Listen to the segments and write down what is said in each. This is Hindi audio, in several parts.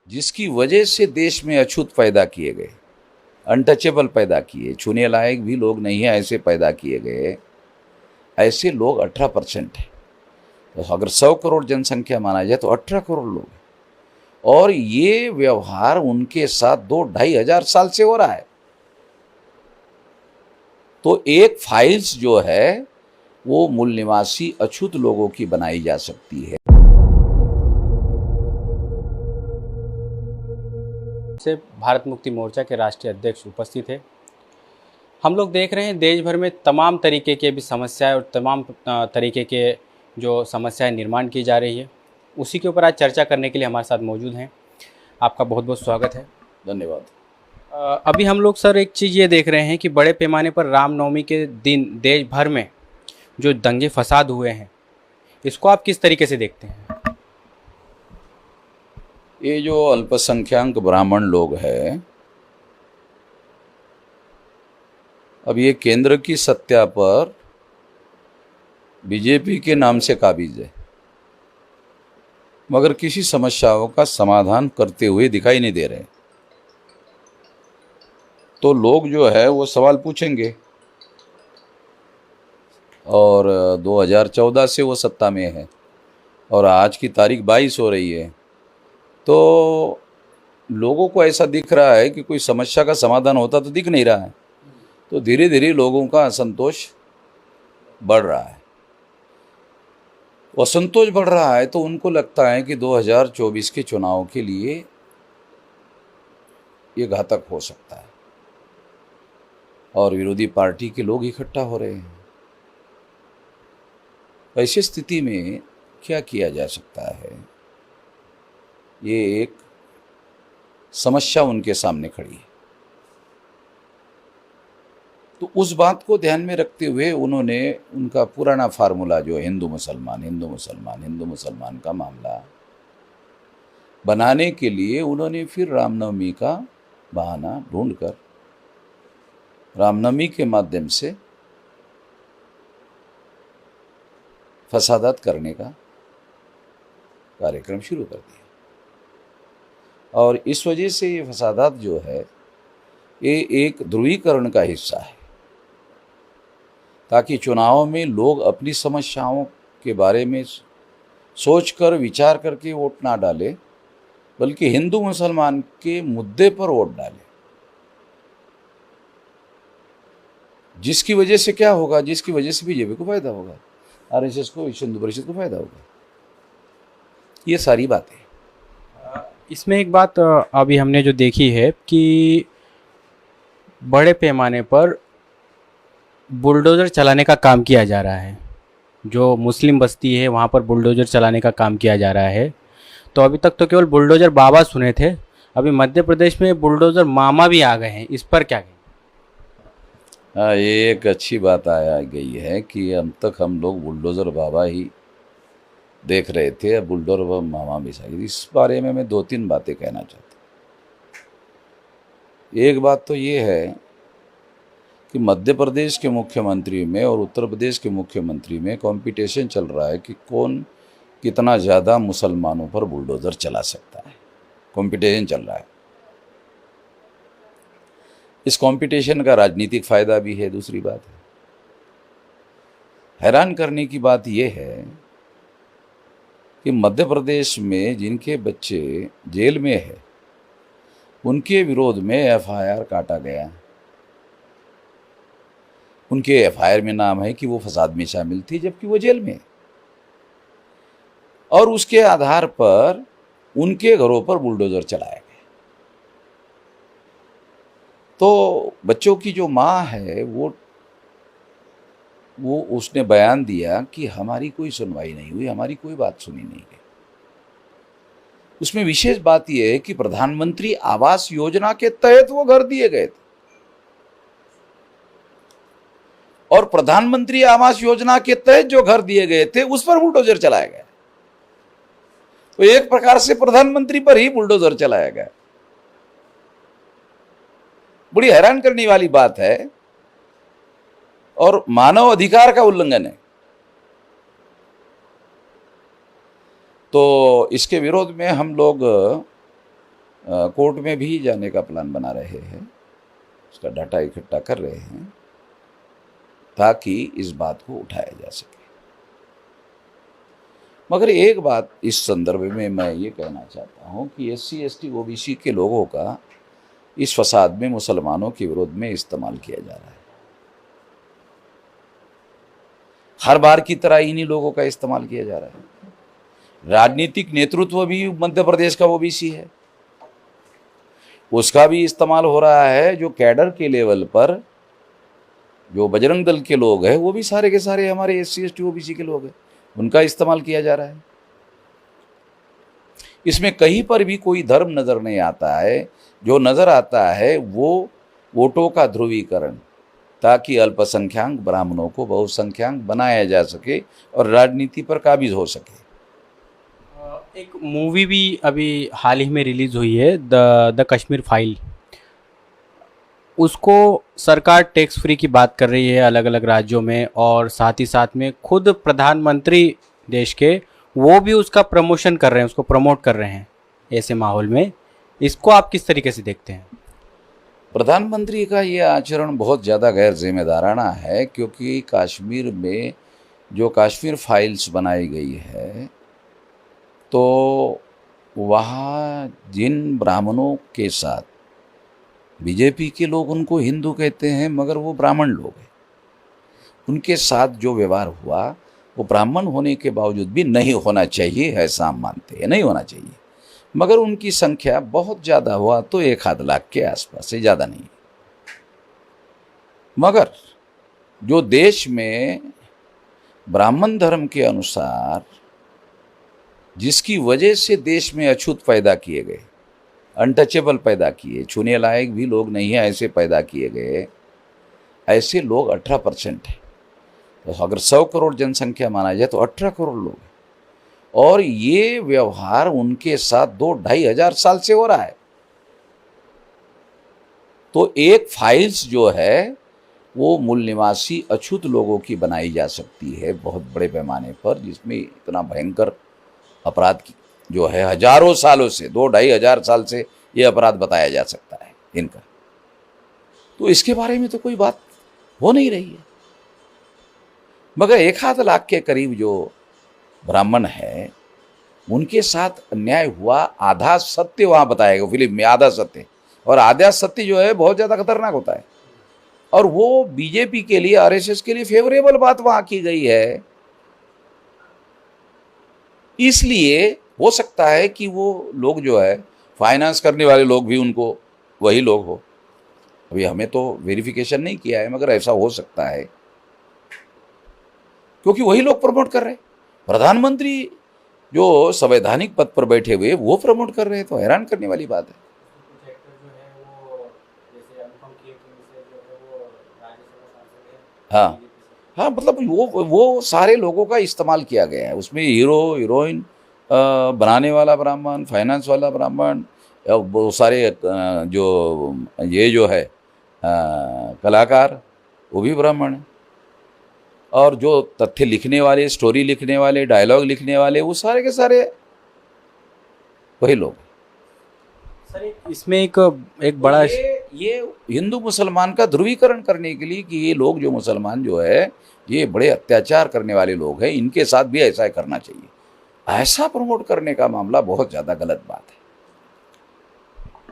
जिसकी वजह से देश में अछूत पैदा किए गए, अनटचेबल पैदा किए, छूने लायक भी लोग नहीं है ऐसे पैदा किए गए। ऐसे लोग 18% है। तो अगर 100 करोड़ जनसंख्या माना जाए तो 18 करोड़ लोग हैं। और ये व्यवहार उनके साथ 2-2.5 हजार साल से हो रहा है। तो एक फाइल्स जो है वो मूल निवासी अछूत लोगों की बनाई जा सकती है। से भारत मुक्ति मोर्चा के राष्ट्रीय अध्यक्ष उपस्थित थे। हम लोग देख रहे हैं देश भर में तमाम तरीके के भी समस्याएं और तमाम तरीके के जो समस्याएं निर्माण की जा रही है, उसी के ऊपर आज चर्चा करने के लिए हमारे साथ मौजूद हैं। आपका बहुत बहुत स्वागत है। धन्यवाद। अभी हम लोग सर एक चीज़ ये देख रहे हैं कि बड़े पैमाने पर रामनवमी के दिन देश भर में जो दंगे फसाद हुए हैं, इसको आप किस तरीके से देखते हैं? ये जो अल्पसंख्यक ब्राह्मण लोग हैं, अब ये केंद्र की सत्ता पर बीजेपी के नाम से काबिज है, मगर किसी समस्याओं का समाधान करते हुए दिखाई नहीं दे रहे। तो लोग जो है वो सवाल पूछेंगे। और 2014 से वो सत्ता में है और आज की तारीख 22 हो रही है। तो लोगों को ऐसा दिख रहा है कि कोई समस्या का समाधान होता तो दिख नहीं रहा है। तो धीरे धीरे लोगों का असंतोष बढ़ रहा है। असंतोष बढ़ रहा है तो उनको लगता है कि 2024 के चुनाव के लिए ये घातक हो सकता है और विरोधी पार्टी के लोग इकट्ठा हो रहे हैं। ऐसी स्थिति में क्या किया जा सकता है, ये एक समस्या उनके सामने खड़ी है। तो उस बात को ध्यान में रखते हुए उन्होंने उनका पुराना फार्मूला जो हिंदू मुसलमान का मामला बनाने के लिए उन्होंने फिर रामनवमी का बहाना ढूंढकर रामनवमी के माध्यम से फसादात करने का कार्यक्रम शुरू कर दिया। और इस वजह से ये फसादात जो है ये एक ध्रुवीकरण का हिस्सा है, ताकि चुनाव में लोग अपनी समस्याओं के बारे में सोचकर विचार करके वोट ना डालें, बल्कि हिंदू मुसलमान के मुद्दे पर वोट डालें। जिसकी वजह से क्या होगा, जिसकी वजह से बीजेपी को फायदा होगा, आरएसएस को, विश्व हिंदू परिषद को फायदा होगा। ये सारी बातें। इसमें एक बात अभी हमने जो देखी है कि बड़े पैमाने पर बुलडोज़र चलाने का काम किया जा रहा है। जो मुस्लिम बस्ती है वहाँ पर बुलडोज़र चलाने का काम किया जा रहा है। तो अभी तक तो केवल बुलडोज़र बाबा सुने थे, अभी मध्य प्रदेश में बुलडोज़र मामा भी आ गए हैं। इस पर क्या कहें? हाँ, ये एक अच्छी बात आ गई है कि अब तक हम लोग बुलडोज़र बाबा ही देख रहे थे, अब बुलडोज़र मामा भी शायद। इस बारे में मैं 2-3 बातें कहना चाहता हूँ। एक बात तो ये है कि मध्य प्रदेश के मुख्यमंत्री में और उत्तर प्रदेश के मुख्यमंत्री में कंपटीशन चल रहा है कि कौन कितना ज़्यादा मुसलमानों पर बुलडोज़र चला सकता है। कंपटीशन चल रहा है। इस कंपटीशन का राजनीतिक फ़ायदा भी है। दूसरी बात है, हैरान करने की बात यह है कि मध्य प्रदेश में जिनके बच्चे जेल में है उनके विरोध में एफआईआर काटा गया। उनके एफआईआर में नाम है कि वो फसाद में शामिल थी, जबकि वो जेल में है। और उसके आधार पर उनके घरों पर बुलडोज़र चलाया गया। तो बच्चों की जो माँ है वो उसने बयान दिया कि हमारी कोई सुनवाई नहीं हुई, हमारी कोई बात सुनी नहीं गई। उसमें विशेष बात यह है कि प्रधानमंत्री आवास योजना के तहत वो घर दिए गए थे और प्रधानमंत्री आवास योजना के तहत जो घर दिए गए थे उस पर बुलडोज़र चलाया गया। तो एक प्रकार से प्रधानमंत्री पर ही बुलडोज़र चलाया गया। बड़ी हैरान करने वाली बात है और मानव अधिकार का उल्लंघन है। तो इसके विरोध में हम लोग कोर्ट में भी जाने का प्लान बना रहे हैं, उसका डाटा इकट्ठा कर रहे हैं ताकि इस बात को उठाया जा सके। मगर एक बात इस संदर्भ में मैं ये कहना चाहता हूँ कि SC ST OBC के लोगों का इस फसाद में मुसलमानों के विरोध में इस्तेमाल किया जा रहा है। हर बार की तरह इन्हीं लोगों का इस्तेमाल किया जा रहा है। राजनीतिक नेतृत्व भी मध्य प्रदेश का OBC है, उसका भी इस्तेमाल हो रहा है। जो कैडर के लेवल पर जो बजरंग दल के लोग हैं वो भी सारे के सारे हमारे SC ST OBC के लोग हैं, उनका इस्तेमाल किया जा रहा है। इसमें कहीं पर भी कोई धर्म नज़र नहीं आता है। जो नज़र आता है वो वोटों का ध्रुवीकरण, ताकि अल्पसंख्यक ब्राह्मणों को बहुसंख्यक बनाया जा सके और राजनीति पर काबिज हो सके। एक मूवी भी अभी हाल ही में रिलीज़ हुई है, द कश्मीर फाइल। उसको सरकार टैक्स फ्री की बात कर रही है अलग अलग राज्यों में, और साथ ही साथ में खुद प्रधानमंत्री देश के वो भी उसका प्रमोशन कर रहे हैं, उसको प्रमोट कर रहे हैं। ऐसे माहौल में इसको आप किस तरीके से देखते हैं? प्रधानमंत्री का ये आचरण बहुत ज़्यादा गैर जिम्मेदाराना है, क्योंकि कश्मीर में जो कश्मीर फाइल्स बनाई गई है तो वहाँ जिन ब्राह्मणों के साथ बीजेपी के लोग उनको हिंदू कहते हैं मगर वो ब्राह्मण लोग हैं, उनके साथ जो व्यवहार हुआ वो ब्राह्मण होने के बावजूद भी नहीं होना चाहिए, ऐसा हम मानते हैं, नहीं होना चाहिए। मगर उनकी संख्या बहुत ज़्यादा हुआ तो 1 आध लाख के आसपास से, ज़्यादा नहीं। मगर जो देश में ब्राह्मण धर्म के अनुसार जिसकी वजह से देश में अछूत पैदा किए गए, अनटचेबल पैदा किए, छूने लायक भी लोग नहीं है ऐसे पैदा किए गए, ऐसे लोग 18% हैं। तो अगर 100 करोड़ जनसंख्या माना जाए तो 18 करोड़ लोग हैं, और ये व्यवहार उनके साथ 2-2.5 हजार साल से हो रहा है। तो एक फाइल्स जो है वो मूल निवासी अछूत लोगों की बनाई जा सकती है बहुत बड़े पैमाने पर, जिसमें इतना भयंकर अपराध की जो है हजारों सालों से, 2-2.5 हजार साल से ये अपराध बताया जा सकता है इनका। तो इसके बारे में तो कोई बात हो नहीं रही है। मगर 1 आध लाख के करीब जो ब्राह्मण है उनके साथ अन्याय हुआ, आधा सत्य वहाँ बताएगा फिल्म में, आधा सत्य। और आधा सत्य जो है बहुत ज़्यादा खतरनाक होता है, और वो बीजेपी के लिए, RSS के लिए फेवरेबल बात वहाँ की गई है। इसलिए हो सकता है कि वो लोग जो है फाइनेंस करने वाले लोग भी उनको वही लोग हो। अभी हमें तो वेरिफिकेशन नहीं किया है, मगर ऐसा हो सकता है, क्योंकि वही लोग प्रमोट कर रहे हैं। प्रधानमंत्री जो संवैधानिक पद पर बैठे हुए वो प्रमोट कर रहे हैं, तो हैरान करने वाली बात है। हाँ हाँ, मतलब वो सारे लोगों का इस्तेमाल किया गया है उसमें। हीरो हीरोइन बनाने वाला ब्राह्मण, फाइनेंस वाला ब्राह्मण, वो सारे जो ये जो है कलाकार वो भी ब्राह्मण है, और जो तथ्य लिखने वाले, स्टोरी लिखने वाले, डायलॉग लिखने वाले, वो सारे के सारे वही लोग। सर इसमें एक बड़ा ये हिंदू मुसलमान का ध्रुवीकरण करने के लिए कि ये लोग जो मुसलमान जो है ये बड़े अत्याचार करने वाले लोग हैं, इनके साथ भी ऐसा करना चाहिए, ऐसा प्रमोट करने का मामला बहुत ज़्यादा गलत बात है।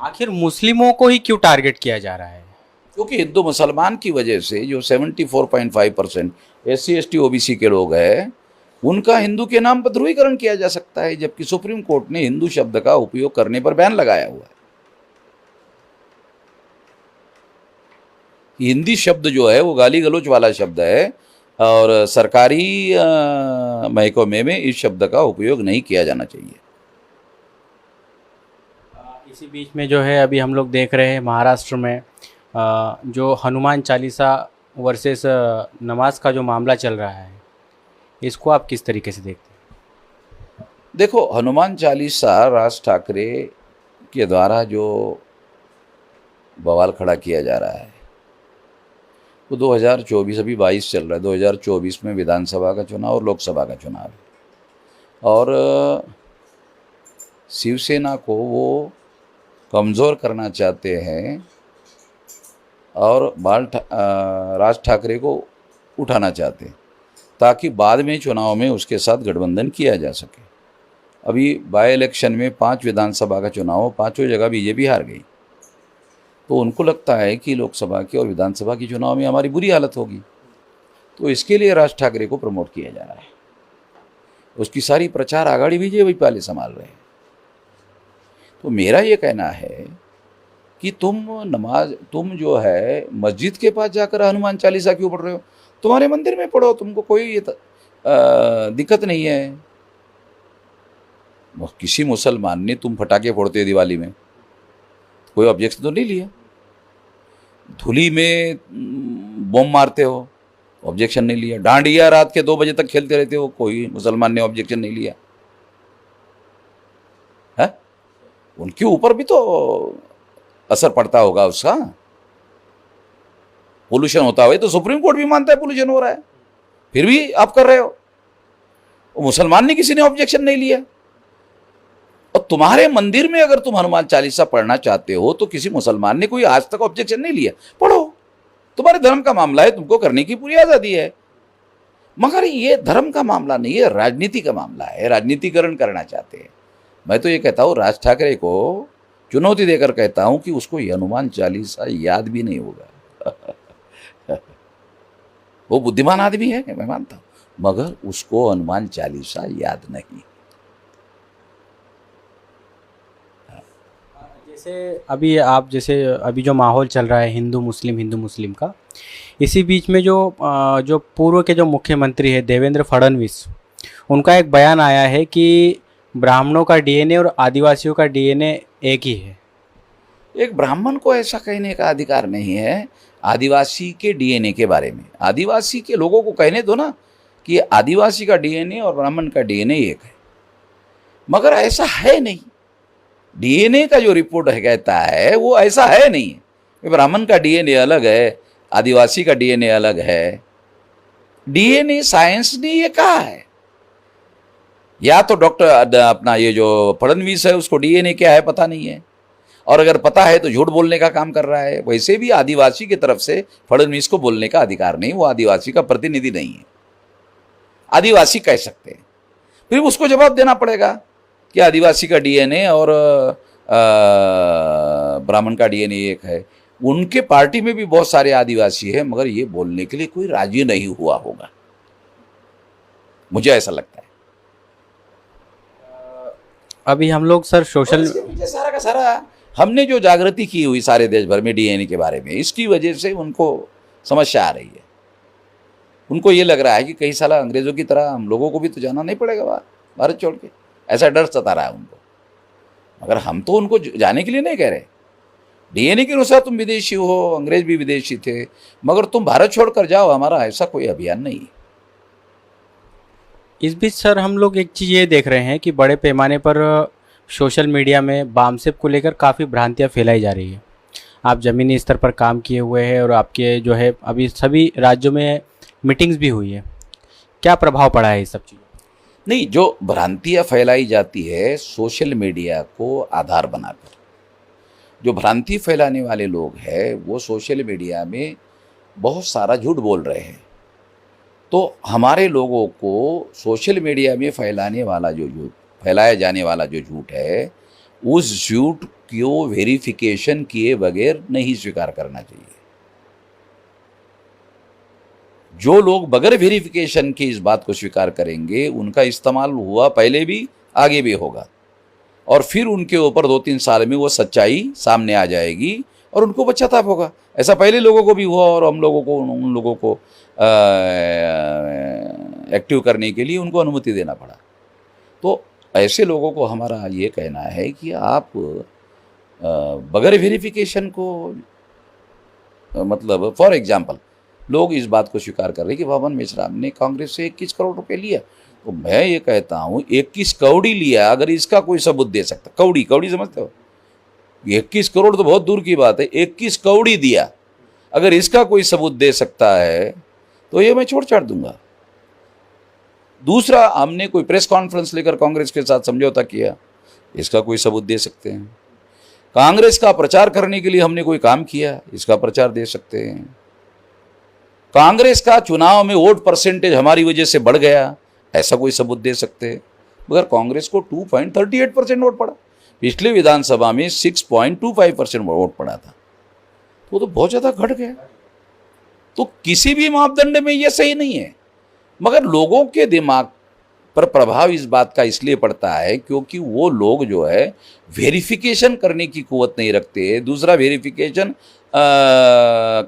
आखिर मुस्लिमों को ही क्यों टारगेट किया जा रहा है? क्योंकि हिंदू मुसलमान की वजह से जो 74.5% SC ST OBC के लोग हैं उनका हिंदू के नाम पर ध्रुवीकरण किया जा सकता है, जबकि सुप्रीम कोर्ट ने हिंदू शब्द का उपयोग करने पर बैन लगाया हुआ है। हिंदी शब्द जो है वो गाली गलौज वाला शब्द है, और सरकारी महकमे में इस शब्द का उपयोग नहीं किया जाना चाहिए। इसी बीच में जो है अभी हम लोग देख रहे हैं महाराष्ट्र में जो हनुमान चालीसा वर्सेस नमाज का जो मामला चल रहा है, इसको आप किस तरीके से देखते हैं? देखो, हनुमान चालीसा राज ठाकरे के द्वारा जो बवाल खड़ा किया जा रहा है वो 2024, अभी 22 चल रहा है, 2024 में विधानसभा का चुनाव और लोकसभा का चुनाव है, और शिवसेना को वो कमज़ोर करना चाहते हैं और राज ठाकरे को उठाना चाहते हैं ताकि बाद में चुनाव में उसके साथ गठबंधन किया जा सके। अभी बाई इलेक्शन में 5 विधानसभा का चुनाव, 5 जगह बीजेपी हार गई, तो उनको लगता है कि लोकसभा के और विधानसभा के चुनाव में हमारी बुरी हालत होगी, तो इसके लिए राज ठाकरे को प्रमोट किया जा रहा है। उसकी सारी प्रचार आगाड़ी बीजेपी वाले संभाल रहे हैं। तो मेरा ये कहना है कि तुम जो है मस्जिद के पास जाकर हनुमान चालीसा क्यों पढ़ रहे हो? तुम्हारे मंदिर में पढ़ो, तुमको कोई दिक्कत नहीं है। किसी मुसलमान ने तुम फटाके फोड़ते हो दिवाली में, कोई ऑब्जेक्शन तो नहीं लिया। धुली में बम मारते हो, ऑब्जेक्शन नहीं लिया। डांडिया रात के 2 बजे तक खेलते रहते हो, कोई मुसलमान ने ऑब्जेक्शन नहीं लिया है। उनके ऊपर भी तो असर पड़ता होगा उसका। पोल्यूशन होता हुआ तो सुप्रीम कोर्ट भी मानता है पोल्यूशन हो रहा है, फिर भी आप कर रहे हो। मुसलमान ने किसी ने ऑब्जेक्शन नहीं लिया। और तुम्हारे मंदिर में अगर तुम हनुमान चालीसा पढ़ना चाहते हो तो किसी मुसलमान ने कोई आज तक ऑब्जेक्शन नहीं लिया, पढ़ो। तुम्हारे धर्म का मामला है, तुमको करने की पूरी आज़ादी है। मगर ये धर्म का मामला नहीं है, राजनीति का मामला है। राजनीतिकरण करना चाहते हैं। मैं तो ये कहता हूँ, राज ठाकरे को चुनौती देकर कहता हूँ कि उसको ये हनुमान चालीसा याद भी नहीं होगा। वो बुद्धिमान आदमी है, मैं मानता हूँ, मगर उसको हनुमान चालीसा याद नहीं। जैसे अभी जो माहौल चल रहा है हिंदू मुस्लिम का, इसी बीच में जो पूर्व के जो मुख्यमंत्री है देवेंद्र फडणवीस, उनका एक बयान आया है कि ब्राह्मणों का डीएनए और आदिवासियों का डीएनए एक ही है। एक ब्राह्मण को ऐसा कहने का अधिकार नहीं है आदिवासी के डीएनए के बारे में। आदिवासी के लोगों को कहने दो ना कि आदिवासी का डीएनए और ब्राह्मण का डीएनए एक है, मगर ऐसा है नहीं। डीएनए का जो रिपोर्ट है कहता है वो ऐसा है नहीं। ब्राह्मण का डीएनए अलग है, आदिवासी का डीएनए अलग है। डीएनए साइंस ने ये कहा है। या तो डॉक्टर अपना ये जो फडणवीस है उसको डीएनए क्या है पता नहीं है, और अगर पता है तो झूठ बोलने का काम कर रहा है। वैसे भी आदिवासी की तरफ से फडणवीस को बोलने का अधिकार नहीं, वो आदिवासी का प्रतिनिधि नहीं है। आदिवासी कह सकते हैं, फिर उसको जवाब देना पड़ेगा कि आदिवासी का डीएनए और ब्राह्मण का डीएनए एक है। उनके पार्टी में भी बहुत सारे आदिवासी हैं, मगर ये बोलने के लिए कोई राजी नहीं हुआ होगा, मुझे ऐसा लगता है। अभी हम लोग सर सोशल सारा का सारा हमने जो जागृति की हुई सारे देश भर में डीएनए के बारे में, इसकी वजह से उनको समस्या आ रही है। उनको ये लग रहा है कि कई साल अंग्रेजों की तरह हम लोगों को भी तो जाना नहीं पड़ेगा भारत छोड़ के, ऐसा डर सता रहा है उनको। मगर हम तो उनको जाने के लिए नहीं कह रहे। डीएनए के अनुसार तुम विदेशी हो, अंग्रेज भी विदेशी थे, मगर तुम भारत छोड़कर जाओ, हमारा ऐसा कोई अभियान नहीं है। इस बीच सर हम लोग एक चीज़ ये देख रहे हैं कि बड़े पैमाने पर सोशल मीडिया में बामसेब को लेकर काफ़ी भ्रांतियाँ फैलाई जा रही है। आप ज़मीनी स्तर पर काम किए हुए हैं और आपके जो है अभी सभी राज्यों में मीटिंग्स भी हुई है, क्या प्रभाव पड़ा है इस सब चीज़ों? नहीं, जो भ्रांतियाँ फैलाई जाती है सोशल मीडिया को आधार बनाकर, जो भ्रांति फैलाने वाले लोग हैं वो सोशल मीडिया में बहुत सारा झूठ बोल रहे हैं। तो हमारे लोगों को सोशल मीडिया में फैलाया जाने वाला जो झूठ है, उस झूठ को वेरिफिकेशन किए बगैर नहीं स्वीकार करना चाहिए। जो लोग बगैर वेरिफिकेशन के इस बात को स्वीकार करेंगे, उनका इस्तेमाल हुआ पहले भी आगे भी होगा, और फिर उनके ऊपर 2-3 साल में वो सच्चाई सामने आ जाएगी और उनको पश्चाताप होगा। ऐसा पहले लोगों को भी हुआ और हम लोगों को उन लोगों को एक्टिव करने के लिए उनको अनुमति देना पड़ा। तो ऐसे लोगों को हमारा ये कहना है कि आप बगैर वेरिफिकेशन को, मतलब फॉर एग्जांपल लोग इस बात को स्वीकार कर रहे हैं कि भवन मेश्राम ने कांग्रेस से 21 करोड़ रुपए लिया, तो मैं ये कहता हूँ 21 कौड़ी लिया, अगर इसका कोई सबूत दे सकता, कौड़ी समझते हो, 21 करोड़ तो बहुत दूर की बात है, 21 कौड़ी दिया, अगर इसका कोई सबूत दे सकता है तो ये मैं छोड़ छाड़ दूंगा। दूसरा, हमने कोई प्रेस कॉन्फ्रेंस लेकर कांग्रेस के साथ समझौता किया, इसका कोई सबूत दे सकते हैं। कांग्रेस का प्रचार करने के लिए हमने कोई काम किया, इसका प्रचार दे सकते हैं। कांग्रेस का चुनाव में वोट परसेंटेज हमारी वजह से बढ़ गया, ऐसा कोई सबूत दे सकते हैं। मगर कांग्रेस को 2.38% वोट पड़ा, पिछले विधानसभा में 6.25% वोट पड़ा था, तो बहुत ज़्यादा घट गया। तो किसी भी मापदंड में ये सही नहीं है। मगर लोगों के दिमाग पर प्रभाव इस बात का इसलिए पड़ता है क्योंकि वो लोग जो है वेरिफिकेशन करने की कुवत नहीं रखते। दूसरा, वेरिफिकेशन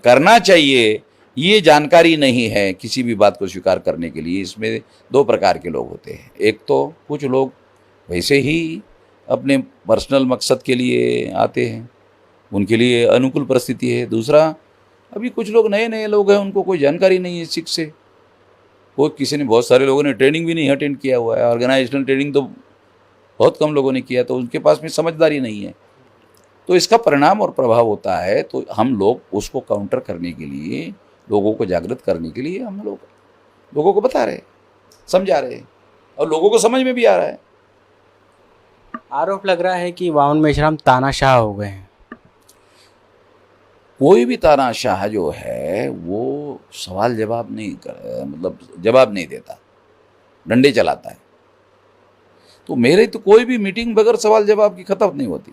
करना चाहिए ये जानकारी नहीं है किसी भी बात को स्वीकार करने के लिए। इसमें दो प्रकार के लोग होते हैं। एक तो कुछ लोग वैसे ही अपने पर्सनल मकसद के लिए आते हैं, उनके लिए अनुकूल परिस्थिति है। दूसरा, अभी कुछ लोग नए नए लोग हैं, उनको कोई जानकारी नहीं है सिख से। वो किसी ने, बहुत सारे लोगों ने ट्रेनिंग भी नहीं अटेंड किया हुआ है, ऑर्गेनाइजेशनल ट्रेनिंग तो बहुत कम लोगों ने किया, तो उनके पास में समझदारी नहीं है। तो इसका परिणाम और प्रभाव होता है। तो हम लोग उसको काउंटर करने के लिए, लोगों को जागृत करने के लिए हम लोग लोगों को बता रहे, समझा रहे, और लोगों को समझ में भी आ रहा है। आरोप लग रहा है कि वामन मेश्राम तानाशाह हो गए हैं। कोई भी तानाशाह जो है वो सवाल जवाब नहीं कर, मतलब जवाब नहीं देता, डंडे चलाता है। तो मेरे तो कोई भी मीटिंग बगैर सवाल जवाब की खत्म नहीं होती।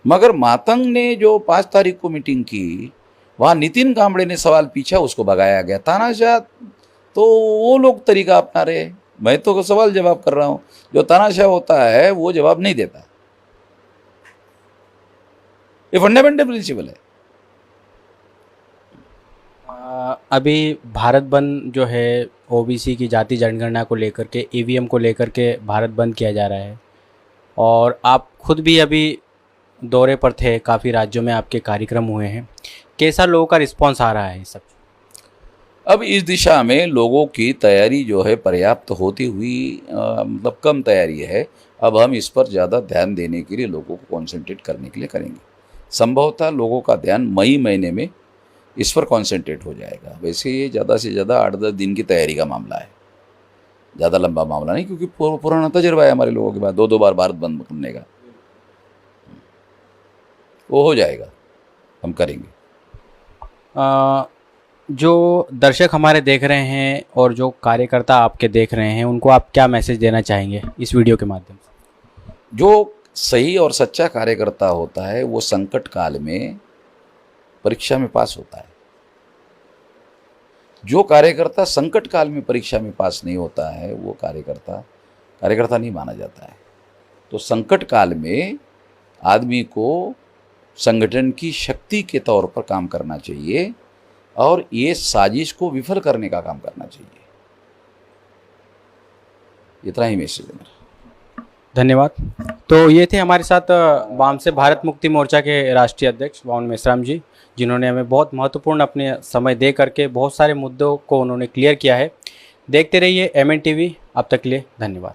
मगर मातंग ने जो 5 तारीख को मीटिंग की, वहाँ नितिन कांबड़े ने सवाल पूछा, उसको भगाया गया। तानाशाह तो वो लोग तरीका अपना रहे, मैं तो सवाल जवाब कर रहा हूँ। जो तानाशाह होता है वो जवाब नहीं देता, ये फंडामेंटल प्रिंसिपल है। अभी भारत बंद जो है ओबीसी की जाति जनगणना को लेकर के, ईवीएम को लेकर के भारत बंद किया जा रहा है, और आप खुद भी अभी दौरे पर थे, काफ़ी राज्यों में आपके कार्यक्रम हुए हैं। कैसा लोगों का रिस्पांस आ रहा है इस सब? अब इस दिशा में लोगों की तैयारी जो है पर्याप्त होती हुई, मतलब कम तैयारी है। अब हम इस पर ज़्यादा ध्यान देने के लिए, लोगों को कॉन्सेंट्रेट करने के लिए करेंगे। संभवतः लोगों का ध्यान मई महीने में इस पर कॉन्सेंट्रेट हो जाएगा। वैसे ये ज़्यादा से ज़्यादा 8-10 दिन की तैयारी का मामला है, ज़्यादा लंबा मामला नहीं, क्योंकि पुराना तजुर्बा है हमारे लोगों के पास 2-2 बार भारत बंद करने का। वो हो जाएगा, हम करेंगे। जो दर्शक हमारे देख रहे हैं और जो कार्यकर्ता आपके देख रहे हैं, उनको आप क्या मैसेज देना चाहेंगे इस वीडियो के माध्यम से? जो सही और सच्चा कार्यकर्ता होता है वो संकट काल में परीक्षा में पास होता है। जो कार्यकर्ता संकट काल में परीक्षा में पास नहीं होता है वो कार्यकर्ता नहीं माना जाता है। तो संकट काल में आदमी को संगठन की शक्ति के तौर पर काम करना चाहिए और ये साजिश को विफल करने का काम करना चाहिए। इतना ही मैसेज है मेरा। धन्यवाद। तो ये थे हमारे साथ वाम से भारत मुक्ति मोर्चा के राष्ट्रीय अध्यक्ष वामन मेश्राम जी, जिन्होंने हमें बहुत महत्वपूर्ण अपने समय दे करके बहुत सारे मुद्दों को उन्होंने क्लियर किया है। देखते रहिए MN TV। अब तक के लिए धन्यवाद।